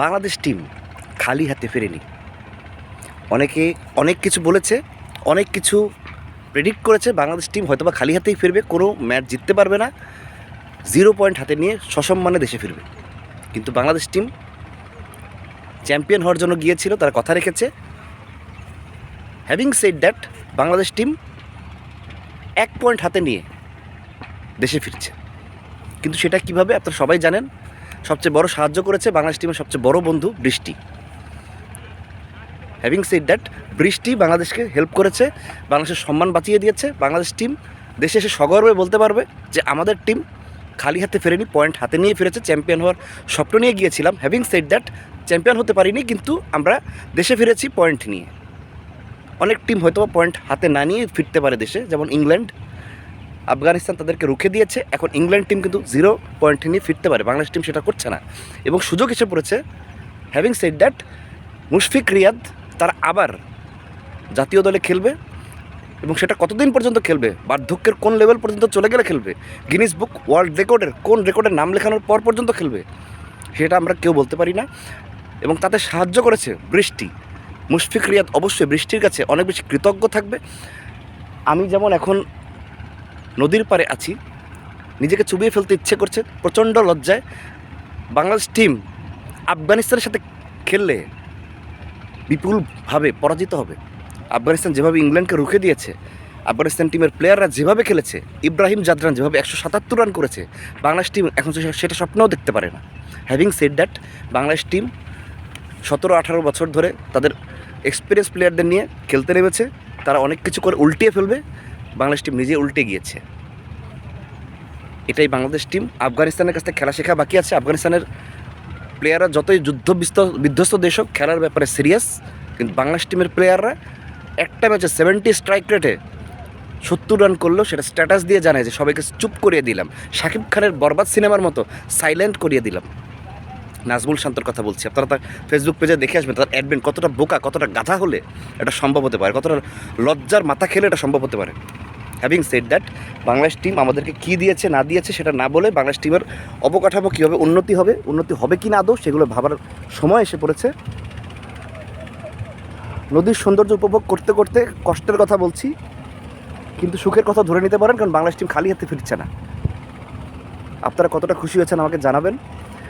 Bangladesh team খালি হাতে ফেরেনি। অনেকে অনেক কিছু বলেছে, অনেক কিছু প্রেডিক্ট করেছে বাংলাদেশ টিম হয়তোবা খালি হাতেই ফিরবে, কোনো ম্যাচ জিততে পারবে না, 0 পয়েন্ট হাতে নিয়ে সসম্মানে দেশে ফিরবে। কিন্তু বাংলাদেশ টিম চ্যাম্পিয়ন হওয়ার জন্য গিয়েছিল, তারা কথা রেখেছে। Having said that, Bangladesh team 1 point হাতে নিয়ে দেশে ফিরছে। কিন্তু সেটা কীভাবে আপনারা সবাই জানেন। সবচেয়ে বড় সাহায্য করেছে বাংলাদেশ টিমের সবচেয়ে বড় বন্ধু বৃষ্টি। হ্যাভিং সেড দ্যাট, বৃষ্টি বাংলাদেশকে হেল্প করেছে, বাংলাদেশের সম্মান বাঁচিয়ে দিয়েছে। বাংলাদেশ টিম দেশে এসে সগর্বে বলতে পারবে যে আমাদের টিম খালি হাতে ফেরেনি, পয়েন্ট হাতে নিয়ে ফিরেছে। চ্যাম্পিয়ন হওয়ার স্বপ্ন নিয়ে গিয়েছিলাম, হ্যাভিং সেড দ্যাট চ্যাম্পিয়ন হতে পারিনি, কিন্তু আমরা দেশে ফিরেছি পয়েন্ট নিয়ে। অনেক টিম হয়তো পয়েন্ট হাতে না নিয়ে ফিরতে পারে দেশে, যেমন ইংল্যান্ড, আফগানিস্তান তাদেরকে রুখে দিয়েছে। এখন ইংল্যান্ড টিম কিন্তু 0 পয়েন্ট নিয়ে ফিরতে পারে, বাংলাদেশ টিম সেটা করছে না এবং সুযোগ এসে পড়েছে। Having said that, Mushfiq Riyad তারা আবার জাতীয় দলে খেলবে এবং সেটা কতদিন পর্যন্ত খেলবে, বার্ধক্যের কোন লেভেল পর্যন্ত চলে গেলে খেলবে, গিনিস বুক ওয়ার্ল্ড রেকর্ডের কোন রেকর্ডের নাম লেখানোর পর পর্যন্ত খেলবে, সেটা আমরা কেউ বলতে পারি না। এবং তাতে সাহায্য করেছে বৃষ্টি। মুশফিক রিয়াদ অবশ্যই বৃষ্টির কাছে অনেক বেশি কৃতজ্ঞ থাকবে। আমি যেমন এখন নদীর পাড়ে আছি, নিজেকে চুবিয়ে ফেলতে ইচ্ছে করছে প্রচণ্ড লজ্জায়। বাংলাদেশ টিম আফগানিস্তানের সাথে খেললে বিপুলভাবে পরাজিত হবে। আফগানিস্তান যেভাবে ইংল্যান্ডকে রুখে দিয়েছে, আফগানিস্তান টিমের প্লেয়াররা যেভাবে খেলেছে, ইব্রাহিম জাদরান যেভাবে 177 রান করেছে, বাংলাদেশ টিম এখন সেটা স্বপ্নেও দেখতে পারে না। Having said that, Bangladesh team 17-18 বছর ধরে তাদের এক্সপিরিয়েন্স প্লেয়ারদের নিয়ে খেলতে নেমেছে, তারা অনেক কিছু করে উল্টিয়ে ফেলবে। বাংলাদেশ টিম নিজে উল্টে গিয়েছে। এটাই বাংলাদেশ টিম। আফগানিস্তানের কাছ থেকে খেলা শেখা বাকি আছে। আফগানিস্তানের প্লেয়াররা যতই বিধ্বস্ত দেশ হোক, খেলার ব্যাপারে সিরিয়াস, কিন্তু বাংলাদেশ টিমের প্লেয়াররা একটা ম্যাচে 70 স্ট্রাইক রেটে 70 রান করলেও সেটা স্ট্যাটাস দিয়ে জানায় যে সবাইকে চুপ করিয়ে দিলাম, শাকিব খানের বরবাদ সিনেমার মতো সাইলেন্ট করিয়ে দিলাম। নাজমুল শান্তর কথা বলছি, আপনারা তার ফেসবুক পেজে দেখে আসবেন তার অ্যাডমিন কতটা বোকা, কতটা গাধা হলে এটা সম্ভব হতে পারে, কতটা লজ্জার মাথা খেলে এটা সম্ভব হতে পারে। Having said that, Bangladesh team আমাদেরকে কী দিয়েছে না দিয়েছে সেটা না বলে বাংলাদেশ টিমের অবকাঠামো কীভাবে উন্নতি হবে কি না আদৌ, সেগুলো ভাবার সময় এসে পড়েছে। নদীর সৌন্দর্য উপভোগ করতে করতে কষ্টের কথা বলছি, কিন্তু সুখের কথা ধরে নিতে পারেন, কারণ বাংলাদেশ টিম খালি হাতে ফিরছে না। আপনারা কতটা খুশি হয়েছেন আমাকে জানাবেন,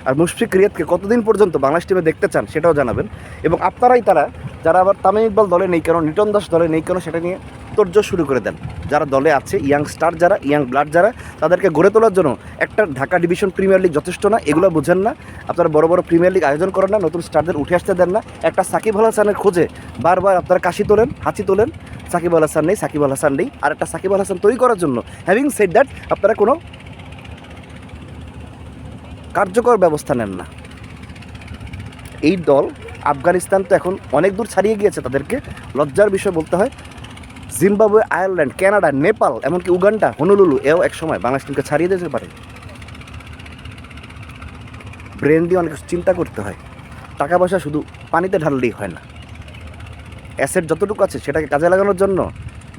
আর মুশফিক রিয়াদকে কতদিন পর্যন্ত বাংলাদেশ টিমে দেখতে চান সেটাও জানাবেন। এবং আপনারাই তারা যারা আবার তামিম ইকবাল দলে নেই কেন, লিটন দাস দলে নেই কেন, সেটা নিয়ে তোড়জোড় শুরু করে দেন। যারা দলে আছে, ইয়াং স্টার যারা, ইয়াং ব্লাড যারা, তাদেরকে গড়ে তোলার জন্য একটা ঢাকা ডিভিশন প্রিমিয়ার লিগ যথেষ্ট না, এগুলো বোঝেন না। আপনারা বড় বড় প্রিমিয়ার লিগ আয়োজন করেন না, নতুন স্টারদের উঠে আসতে দেন না। একটা সাকিব আল হাসানের খোঁজে বারবার আপনারা হাঁচি তোলেন। সাকিব আল হাসান নেই, আর একটা সাকিব আল হাসান তৈরি করার জন্য হ্যাভিং সেড দ্যাট আপনারা কোনো কার্যকর ব্যবস্থা নেন না। এই দল আফগানিস্তান তো এখন অনেক দূর ছাড়িয়ে গিয়েছে, তাদেরকে লজ্জার বিষয় বলতে হয়। জিম্বাবুয়ে, আয়ারল্যান্ড, কানাডা, নেপাল, এমনকি উগান্ডা, হনুলুলু এও এক সময় বাংলাদেশ টিমকে ছাড়িয়ে দিতে পারে। ব্রেন দিয়ে অনেক চিন্তা করতে হয়, টাকা পয়সা শুধু পানিতে ঢাললেই হয় না। অ্যাসেট যতটুকু আছে সেটাকে কাজে লাগানোর জন্য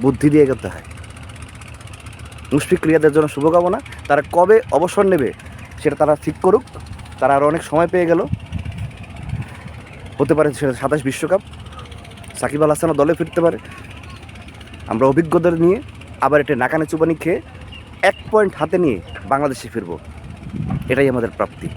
বুদ্ধি দিয়ে এগোতে হয়। মুশফিক রিয়াদের জন্য শুভকামনা। তারা কবে অবসর নেবে সেটা তারা ঠিক করুক, তারা আরও অনেক সময় পেয়ে গেল। হতে পারে সেটা 27 বিশ্বকাপ, সাকিব আল হাসানও দলে ফিরতে পারে। আমরা অভিজ্ঞদের নিয়ে আবার এটা নাকানে চুবানি খেয়ে 1 পয়েন্ট হাতে নিয়ে বাংলাদেশে ফিরব, এটাই আমাদের প্রাপ্তি।